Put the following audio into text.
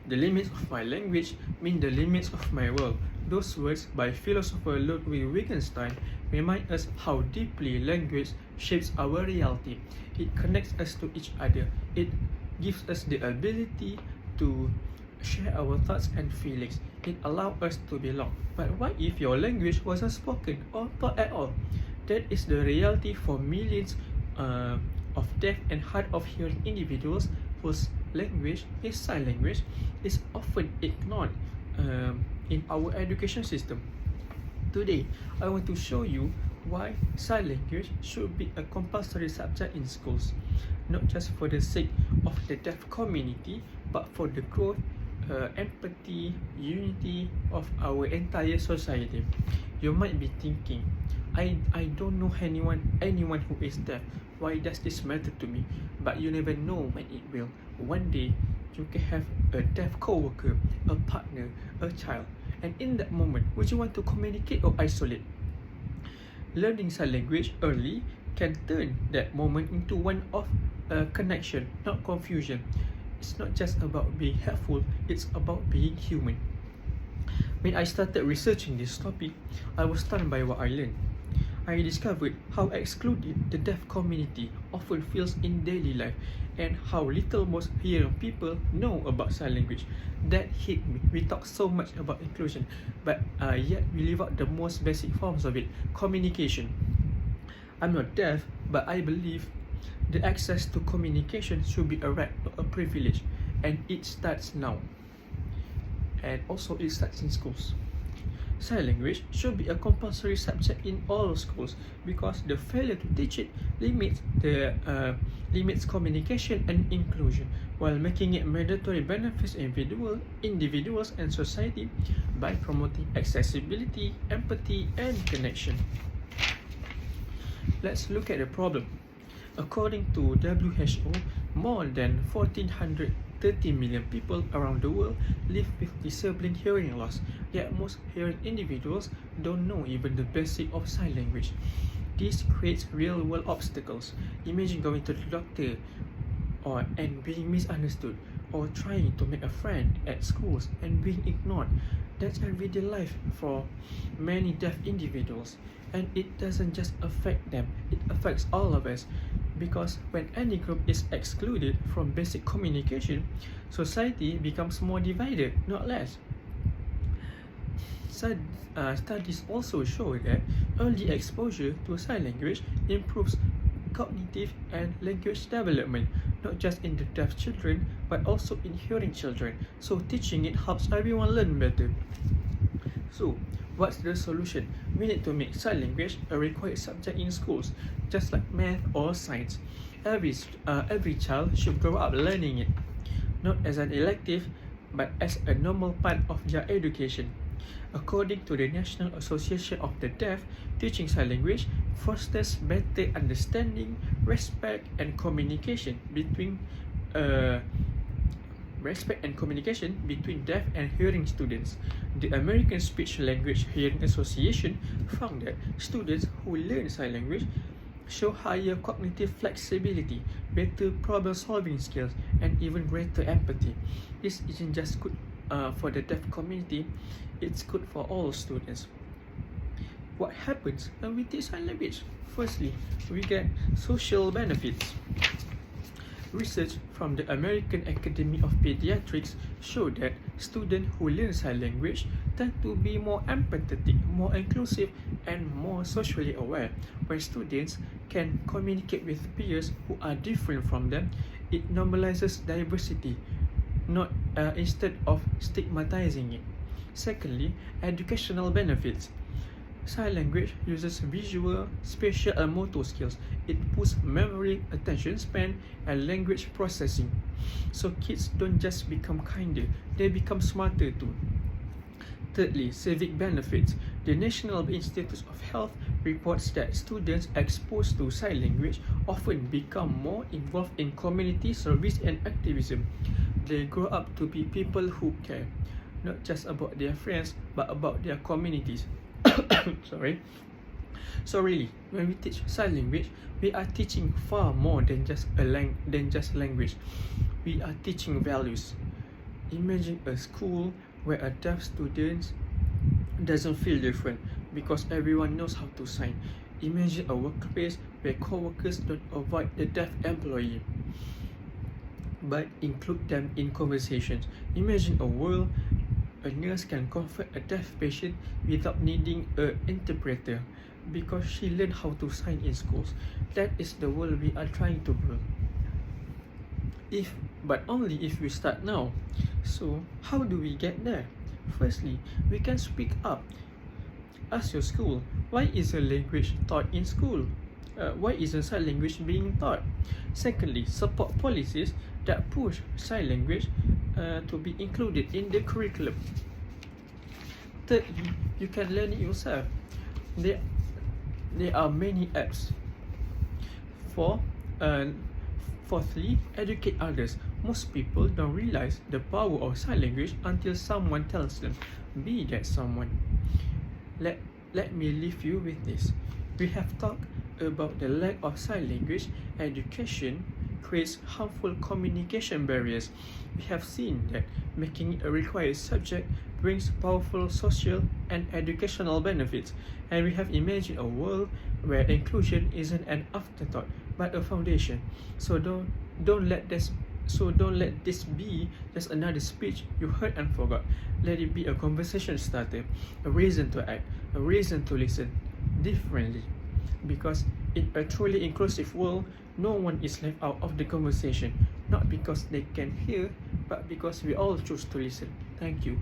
The limits of my language mean the limits of my world. Those words by philosopher Ludwig Wittgenstein remind us how deeply language shapes our reality. It connects us to each other. It gives us the ability to share our thoughts and feelings. It allows us to belong. But what if your language wasn't spoken or taught at all? That is the reality for millions of deaf and hard of hearing individuals whose language is sign language is often ignored in our education system. Today, I want to show you why sign language should be a compulsory subject in schools, not just for the sake of the deaf community, but for the growth, empathy, unity of our entire society. You might be thinking, I don't know anyone who is deaf. Why does this matter to me? But you never know when it will. One day, you can have a deaf coworker, a partner, a child, and in that moment, would you want to communicate or isolate? Learning sign language early can turn that moment into one of connection, not confusion. It's not just about being helpful, it's about being human. When I started researching this topic, I was stunned by what I learned. I discovered how excluded the deaf community often feels in daily life and how little most hearing people know about sign language. That hit me. We talk so much about inclusion, but yet we leave out the most basic forms of it, communication. I'm not deaf, but I believe the access to communication should be a right, not a privilege, and it starts now. And also it starts in schools. Sign language should be a compulsory subject in all schools because the failure to teach it limits communication and inclusion, while making it mandatory benefits individuals and society by promoting accessibility, empathy, and connection. Let's look at the problem. According to WHO, more than 1,430 million people around the world live with disabling hearing loss, yet most hearing individuals don't know even the basic of sign language. This creates real-world obstacles. Imagine going to the doctor and being misunderstood, or trying to make a friend at schools and being ignored. That's everyday life for many deaf individuals, and it doesn't just affect them, it affects all of us. Because when any group is excluded from basic communication, society becomes more divided, not less. Studies also show that early exposure to sign language improves cognitive and language development, not just in the deaf children, but also in hearing children. So teaching it helps everyone learn better. So, what's the solution? We need to make sign language a required subject in schools, just like math or science. Every child should grow up learning it, not as an elective, but as a normal part of their education. According to the National Association of the Deaf, teaching sign language fosters better understanding, respect, and communication between deaf and hearing students. The American Speech Language Hearing Association found that students who learn sign language show higher cognitive flexibility, better problem-solving skills, and even greater empathy. This isn't just good for the deaf community, it's good for all students. What happens when we teach sign language? Firstly, we get social benefits. Research from the American Academy of Pediatrics show that students who learn sign language tend to be more empathetic, more inclusive, and more socially aware. When students can communicate with peers who are different from them, it normalizes diversity, not instead of stigmatizing it. Secondly, educational benefits. Sign language uses visual, spatial, and motor skills. It boosts memory, attention span, and language processing. So kids don't just become kinder, they become smarter too. Thirdly, civic benefits. The National Institute of Health reports that students exposed to sign language often become more involved in community service and activism. They grow up to be people who care, not just about their friends, but about their communities. Sorry. So really, when we teach sign language, we are teaching far more than just language. We are teaching values. Imagine a school where a deaf student doesn't feel different because everyone knows how to sign. Imagine a workplace where co-workers don't avoid the deaf employee but include them in conversations. Imagine a world a nurse can comfort a deaf patient without needing an interpreter because she learned how to sign in schools. That is the world we are trying to build. But only if we start now. So how do we get there? Firstly, we can speak up. Ask your school, why is a language taught in school? Why isn't sign language being taught? Secondly, support policies that push sign language to be included in the curriculum. Thirdly, you can learn it yourself. There are many apps. Fourthly, educate others. Most people don't realize the power of sign language until someone tells them. Be that someone. Let me leave you with this. We have talked about the lack of sign language education creates harmful communication barriers. We have seen that making it a required subject brings powerful social and educational benefits, and we have imagined a world where inclusion isn't an afterthought but a foundation. So don't let this be just another speech you heard and forgot. Let it be a conversation starter, a reason to act, a reason to listen differently. Because in a truly inclusive world, no one is left out of the conversation, not because they can hear, but because we all choose to listen. Thank you.